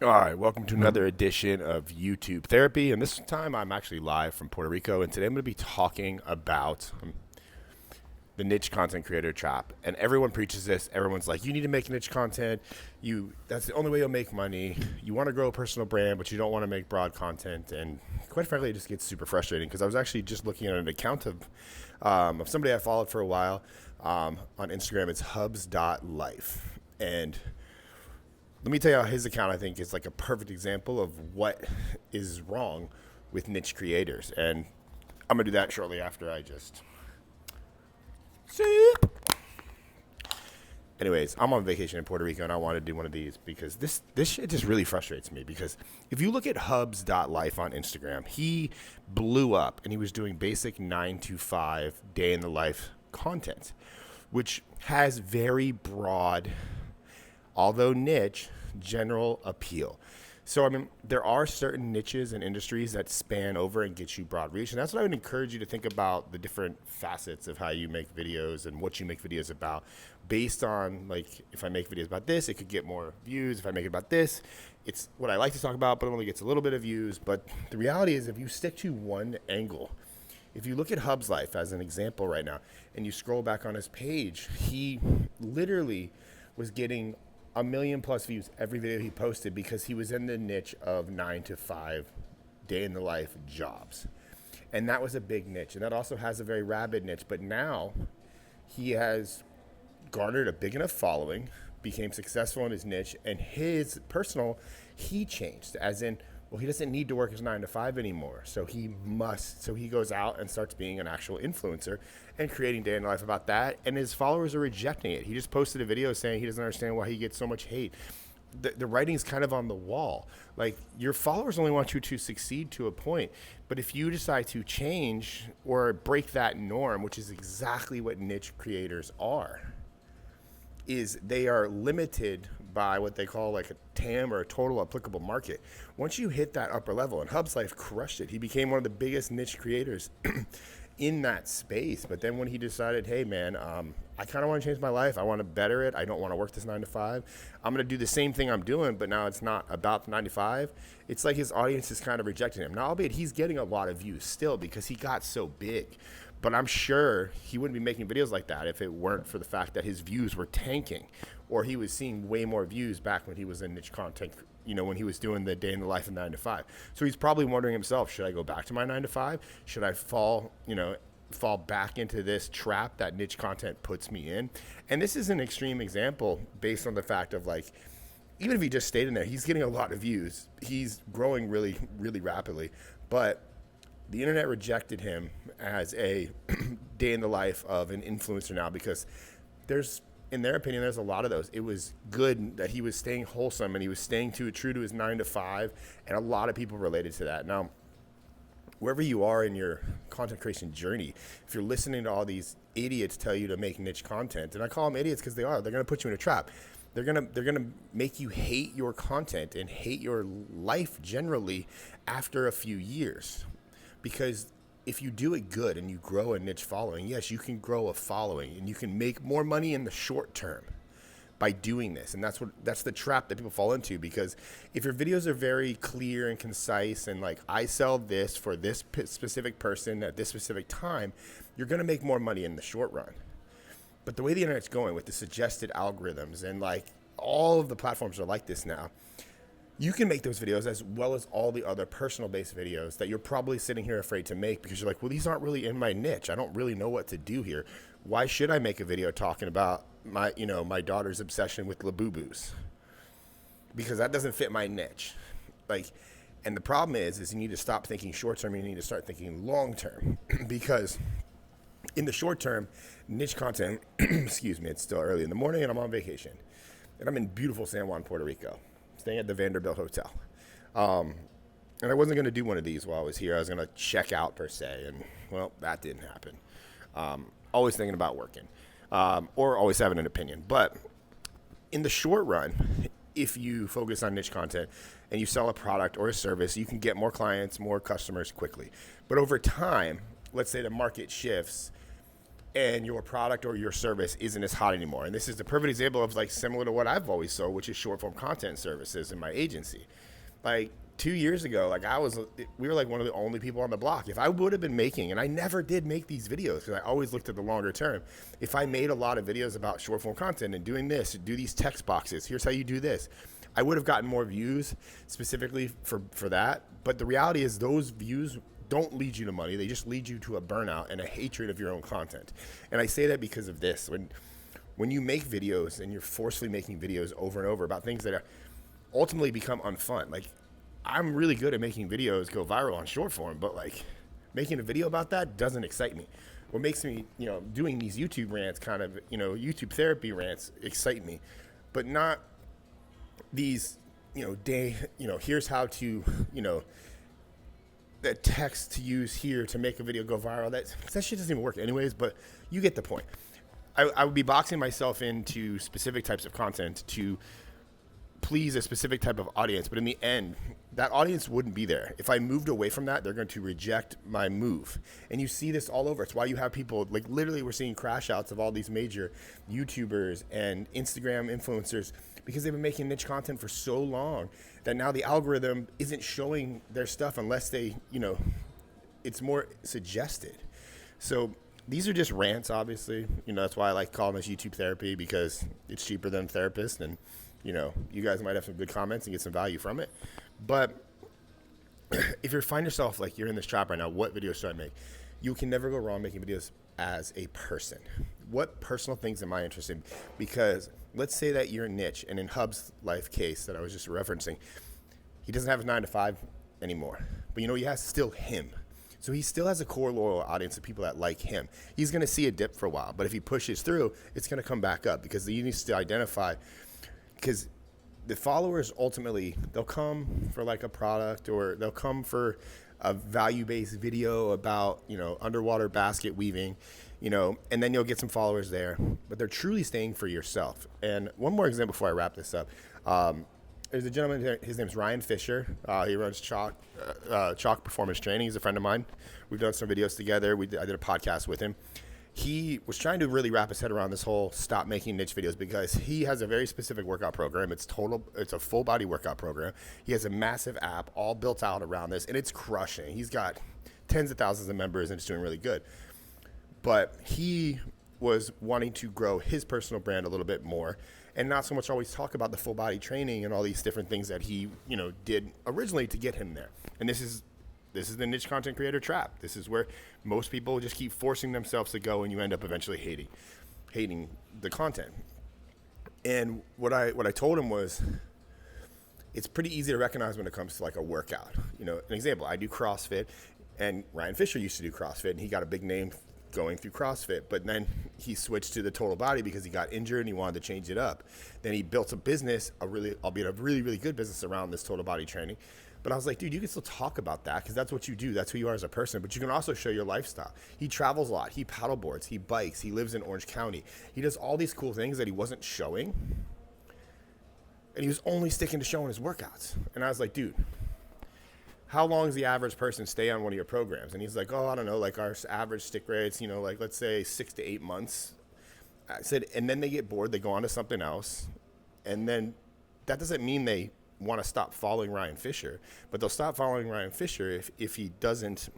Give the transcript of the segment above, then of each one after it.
All right, welcome to another edition of YouTube Therapy. And this time I'm actually live from Puerto Rico. And today I'm going to be talking about the niche content creator trap. And everyone preaches this. Everyone's like, you need to make niche content. That's the only way you'll make money. You want to grow a personal brand, but you don't want to make broad content. And quite frankly, it just gets super frustrating because I was actually just looking at an account of somebody I followed for a while on Instagram. It's hubs.life. And let me tell you how his account, I think, is like a perfect example of what is wrong with niche creators. And I'm going to do that shortly after I just sip. Anyways, I'm on vacation in Puerto Rico, and I want to do one of these because this shit just really frustrates me. Because if you look at hubs.life on Instagram, he blew up, and he was doing basic 9 to 5 day in the life content, which has very broad, although niche, general appeal. So, I mean, there are certain niches and industries that span over and get you broad reach. And that's what I would encourage you to think about, the different facets of how you make videos and what you make videos about based on, like, if I make videos about this, it could get more views. If I make it about this, it's what I like to talk about, but it only gets a little bit of views. But the reality is if you stick to one angle, if you look at Hub's life as an example right now, and you scroll back on his page, he literally was getting 1 million plus views every video he posted because he was in the niche of 9 to 5 day in the life jobs. And that was a big niche. And that also has a very rabid niche. But now he has garnered a big enough following, became successful in his niche, and his personal, he changed. As in, well, he doesn't need to work his 9 to 5 anymore. So he goes out and starts being an actual influencer and creating day in the life about that. And his followers are rejecting it. He just posted a video saying he doesn't understand why he gets so much hate. The writing's kind of on the wall. Like, your followers only want you to succeed to a point. But if you decide to change or break that norm, which is exactly what niche creators are, is they are limited by what they call like a TAM, or a total applicable market. Once you hit that upper level, and Hub's life crushed it. He became one of the biggest niche creators in that space. But then when he decided, hey man, I kind of want to change my life. I want to better it. I don't want to work this 9 to 5. I'm going to do the same thing I'm doing, but now it's not about the 9 to 5. It's like his audience is kind of rejecting him. Now, albeit he's getting a lot of views still because he got so big. But I'm sure he wouldn't be making videos like that if it weren't for the fact that his views were tanking, or he was seeing way more views back when he was in niche content, when he was doing the day in the life of 9 to 5. So he's probably wondering himself, should I go back to my 9 to 5? Should I fall back into this trap that niche content puts me in? And this is an extreme example based on the fact of, like, even if he just stayed in there, he's getting a lot of views. He's growing really, really rapidly. But the internet rejected him as a day in the life of an influencer now because in their opinion, there's a lot of those. It was good that he was staying wholesome and he was staying true to his 9 to 5, and a lot of people related to that. Now, wherever you are in your content creation journey, if you're listening to all these idiots tell you to make niche content, and I call them idiots because they are, they're going to put you in a trap. They're gonna make you hate your content and hate your life generally after a few years. Because if you do it good and you grow a niche following, yes, you can grow a following and you can make more money in the short term by doing this. And that's the trap that people fall into, because if your videos are very clear and concise and like, I sell this for this specific person at this specific time, you're going to make more money in the short run. But the way the internet's going with the suggested algorithms, and like all of the platforms are like this now, you can make those videos as well as all the other personal-based videos that you're probably sitting here afraid to make because you're like, well, these aren't really in my niche. I don't really know what to do here. Why should I make a video talking about my daughter's obsession with Labubu's? Because that doesn't fit my niche. And the problem is you need to stop thinking short-term. You need to start thinking long-term because in the short term, niche content, excuse me, it's still early in the morning and I'm on vacation. And I'm in beautiful San Juan, Puerto Rico, staying at the Vanderbilt Hotel. And I wasn't going to do one of these while I was here. I was going to check out per se. And, well, that didn't happen. Always thinking about working or always having an opinion. But in the short run, if you focus on niche content and you sell a product or a service, you can get more clients, more customers quickly. But over time, let's say the market shifts, and your product or your service isn't as hot anymore. And this is the perfect example of like similar to what I've always sold, which is short form content services in my agency. Like 2 years ago, like we were like one of the only people on the block. If I would have been making, and I never did make these videos because I always looked at the longer term. If I made a lot of videos about short form content and doing this, do these text boxes, here's how you do this, I would have gotten more views specifically for that. But the reality is those views don't lead you to money. They just lead you to a burnout and a hatred of your own content. And I say that because of this. When you make videos and you're forcefully making videos over and over about things that are ultimately become unfun. Like, I'm really good at making videos go viral on short form, but like making a video about that doesn't excite me. What makes me, doing these YouTube rants, kind of, YouTube therapy rants excite me, but not these, here's how to, that text to use here to make a video go viral. That shit doesn't even work anyways, but you get the point. I would be boxing myself into specific types of content to please a specific type of audience, but in the end, that audience wouldn't be there. If I moved away from that, they're going to reject my move. And you see this all over. It's why you have people, like literally we're seeing crash outs of all these major YouTubers and Instagram influencers because they've been making niche content for so long that now the algorithm isn't showing their stuff unless they, it's more suggested. So these are just rants, obviously. That's why I like calling this YouTube therapy, because it's cheaper than therapist, and you guys might have some good comments and get some value from it. But if you find yourself like you're in this trap right now, what videos should I make? You can never go wrong making videos as a person. What personal things am I interested in? Because let's say that you're niche, and in Hub's life case that I was just referencing, he doesn't have a 9-to-5 anymore. But he has still him. So he still has a core loyal audience of people that like him. He's going to see a dip for a while, but if he pushes through, it's going to come back up, because he needs to identify, because the followers ultimately, they'll come for like a product, or they'll come for a value-based video about, underwater basket weaving, and then you'll get some followers there, but they're truly staying for yourself. And one more example before I wrap this up. There's a gentleman here, his name's Ryan Fisher. He runs Chalk Performance Training. He's a friend of mine. We've done some videos together. I did a podcast with him. He was trying to really wrap his head around this whole stop making niche videos, because he has a very specific workout program. It's a full body workout program. He has a massive app all built out around this, and it's crushing. He's got tens of thousands of members, and it's doing really good. But he was wanting to grow his personal brand a little bit more, and not so much always talk about the full body training and all these different things that he, did originally to get him there. And this is the niche content creator trap. This is where most people just keep forcing themselves to go, and you end up eventually hating the content. And what I told him was, it's pretty easy to recognize when it comes to like a workout. An example, I do CrossFit, and Ryan Fisher used to do CrossFit, and he got a big name going through CrossFit, but then he switched to the total body because he got injured and he wanted to change it up. Then he built a business, albeit a really, really good business around this total body training. But I was like, dude, you can still talk about that, because that's what you do. That's who you are as a person. But you can also show your lifestyle. He travels a lot. He paddleboards. He bikes. He lives in Orange County. He does all these cool things that he wasn't showing. And he was only sticking to showing his workouts. And I was like, dude, how long does the average person stay on one of your programs? And he's like, oh, I don't know, like our average stick rates, like let's say 6 to 8 months. I said, and then they get bored, they go on to something else. And then that doesn't mean they want to stop following Ryan Fisher, but they'll stop following Ryan Fisher if he doesn't,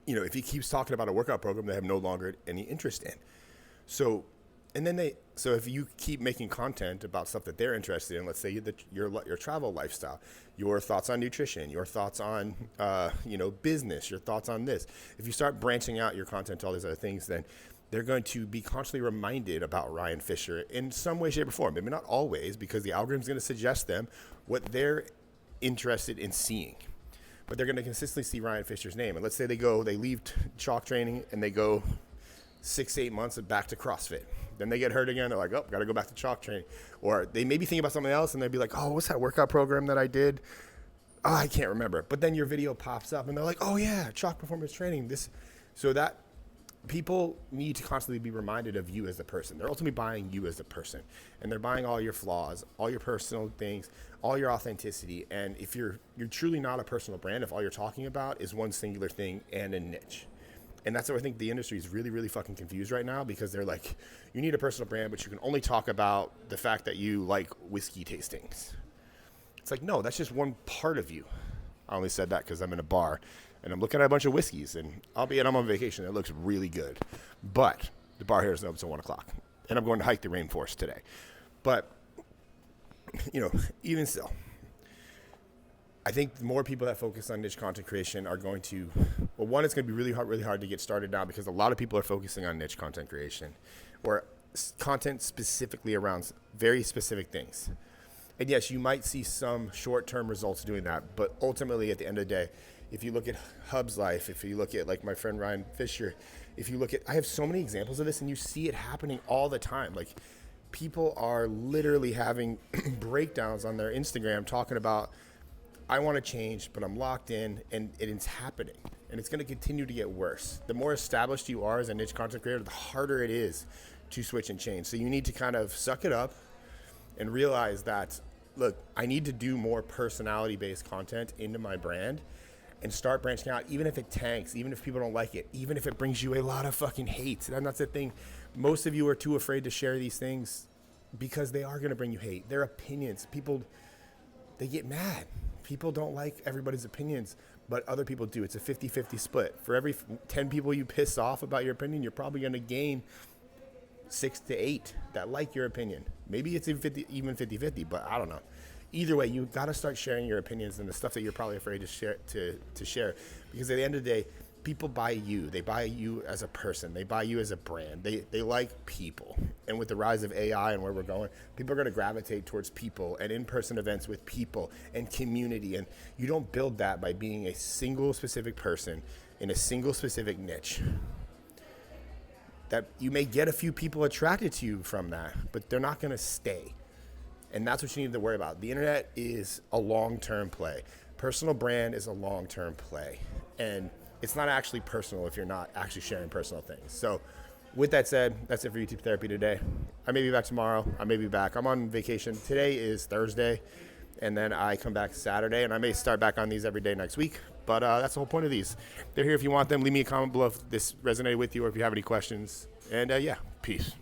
if he keeps talking about a workout program they have no longer any interest in. So if you keep making content about stuff that they're interested in, let's say your travel lifestyle, your thoughts on nutrition, your thoughts on, business, your thoughts on this. If you start branching out your content to all these other things, then they're going to be constantly reminded about Ryan Fisher in some way, shape, or form. Maybe not always, because the algorithm's going to suggest them what they're interested in seeing. But they're going to consistently see Ryan Fisher's name. And let's say they leave chalk training and they go 6 to 8 months and back to CrossFit. Then they get hurt again. They're like, oh, got to go back to chalk training. Or they maybe think about something else and they'll be like, oh, what's that workout program that I did? Oh, I can't remember. But then your video pops up and they're like, oh yeah, chalk performance training. So that people need to constantly be reminded of you as a person. They're ultimately buying you as a person, and they're buying all your flaws, all your personal things, all your authenticity. And if you're truly not a personal brand, if all you're talking about is one singular thing and a niche, And that's where I think the industry is really, really fucking confused right now, because they're like, you need a personal brand, but you can only talk about the fact that you like whiskey tastings. It's like, no, that's just one part of you. I only said that because I'm in a bar and I'm looking at a bunch of whiskeys, and albeit I'm on vacation, it looks really good. But the bar here is open until 1 o'clock, and I'm going to hike the rainforest today. But, you know, even still, I think more people that focus on niche content creation are going to, well, one, it's going to be really hard to get started now, because a lot of people are focusing on niche content creation, or content specifically around very specific things. And yes, you might see some short-term results doing that, but ultimately at the end of the day, if you look at Hub's life, if you look at like my friend Ryan Fisher, if you look at, I have so many examples of this, and you see it happening all the time. Like, people are literally having breakdowns on their Instagram talking about, I want to change, but I'm locked in, and it's happening. And it's going to continue to get worse. The more established you are as a niche content creator, the harder it is to switch and change. So you need to kind of suck it up and realize that, look, I need to do more personality-based content into my brand and start branching out, even if it tanks, even if people don't like it, even if it brings you a lot of fucking hate. And that's the thing. Most of you are too afraid to share these things because they are going to bring you hate. Their opinions. People, they get mad. People don't like everybody's opinions, but other people do. It's a 50-50 split. For every 10 people you piss off about your opinion, you're probably going to gain 6 to 8 that like your opinion. Maybe it's even 50-50, but I don't know. Either way, you got to start sharing your opinions and the stuff that you're probably afraid to share. Because at the end of the day, people buy you. They buy you as a person. They buy you as a brand. They like people. And with the rise of AI and where we're going, people are going to gravitate towards people and in-person events with people and community. And you don't build that by being a single specific person in a single specific niche. That you may get a few people attracted to you from that, but they're not going to stay. And that's what you need to worry about. The internet is a long-term play. Personal brand is a long-term play. And it's not actually personal if you're not actually sharing personal things. So with that said, that's it for YouTube Therapy today. I may be back tomorrow. I may be back. I'm on vacation. Today is Thursday, and then I come back Saturday, and I may start back on these every day next week. But that's the whole point of these. They're here if you want them. Leave me a comment below if this resonated with you or if you have any questions. And yeah, peace.